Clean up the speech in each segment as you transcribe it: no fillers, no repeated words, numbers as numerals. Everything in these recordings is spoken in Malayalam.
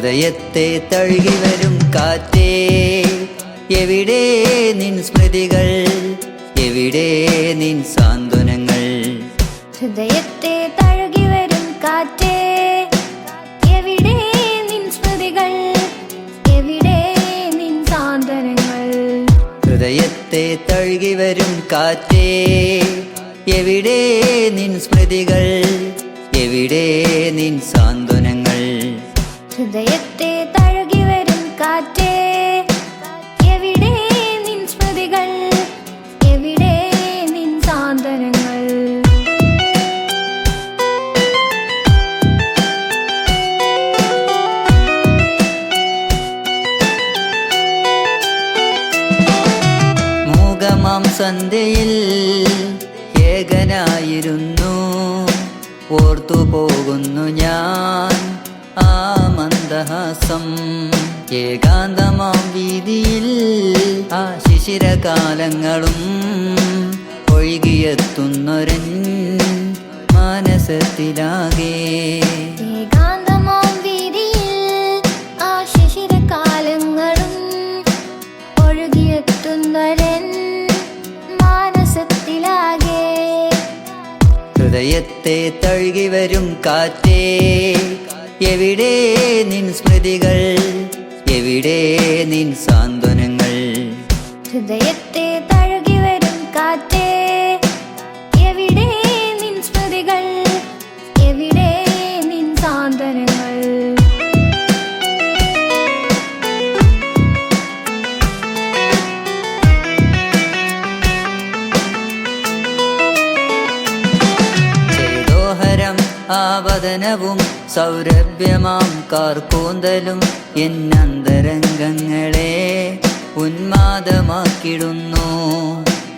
ഹൃദയത്തെ തഴുകി വരും കാറ്റേ, എവിടെ നിൻ സ്മൃതികൾ, എവിടെ നിൻ സാന്ത്വനങ്ങൾ. ഹൃദയത്തെ തഴുകി വരും കാറ്റേ, എവിടെ നിൻ സ്മൃതികൾ, എവിടെ നിൻ സാന്ത്വനങ്ങൾ. ഹൃദയത്തെ തഴുകി വരും കാറ്റേ, എവിടെ നിൻ സ്മൃതികൾ, എവിടെ നിൻ സാന്ത്വനങ്ങൾ. ഹൃദയത്തെ തഴുകി വരും കാറ്റേ, എവിടെ നിൻ സ്മൃതികൾ, എവിടെ നിൻ സാന്ത്വനങ്ങൾ. മൂകമാം സന്ധ്യയിൽ ഏകനായിരുന്നു, ഓർത്തുപോകുന്നു ഞാൻ ആ മന്ദഹാസം. ഏകാന്തമാം വീതിയിൽ ആ ശിശിരകാലങ്ങളും ഒഴുകിയെത്തുന്നൊരൻ മാനസത്തിലാകെ. ഏകാന്തമാം വീതിയിൽ ആ ശിശിരകാലങ്ങളും ഒഴുകിയെത്തുന്നൊരൻ മാനസത്തിലാകെ. ഹൃദയത്തെ തഴുകി വരും കാറ്റേ, എവിടെ നിൻ സ്മൃതികൾ, എവിടെ നിൻ സാന്ത്വനങ്ങൾ. ഹൃദയത്തെ തഴുകി വരും കാറ്റേ, എവിടെ നിൻ സ്മൃതികൾ, എവിടെ നിൻ സാന്ത്വനങ്ങൾ. ചേതോഹരം ആവദനവും സൗരഭ്യമാം കാർക്കൂന്തലും എന്നന്തരംഗങ്ങളെ ഉന്മാദമാക്കിടുന്നു.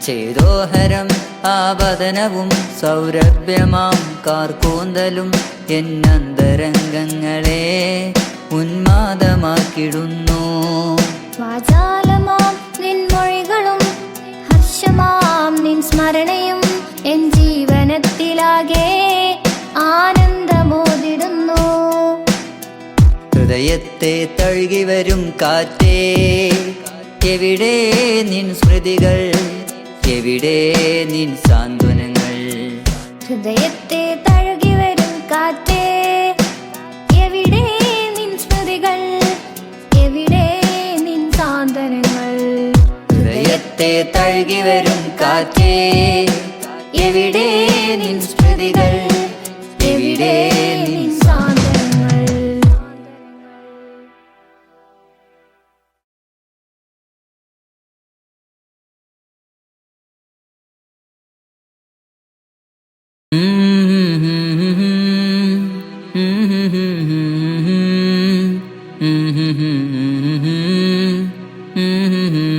ചേതോഹരം ആവദനവും സൗരഭ്യമാം കാർക്കൂന്തലും എന്നന്തരംഗങ്ങളെ ഉന്മാദമാക്കിടുന്നു. വാചാലമാം നിൻ മൊഴികളും ഹർഷമാം നിൻ സ്മരണയും എൻ ജീവനത്തിലാകെ ആനന്ദമോദിടുന്നു. ഹൃദയത്തെ തഴുകി വരും കാറ്റേ, എവിടെ നിൻ സ്മൃതികൾ, എവിടെ നിൻ സാന്ത്വനങ്ങൾ. ഹൃദയത്തെ തഴുകി വരും കാറ്റേ, എവിടെ നിൻ സ്മൃതികൾ, എവിടെ നിൻ സാന്ത്വനങ്ങൾ. ഹൃദയത്തെ തഴുകി വരും കാറ്റേ, എവിടെ നിൻ സ്മൃതികൾ, എവിടെ നിൻ സാന്ത്വനങ്ങൾ. സാന്ത്വനങ്ങൾ.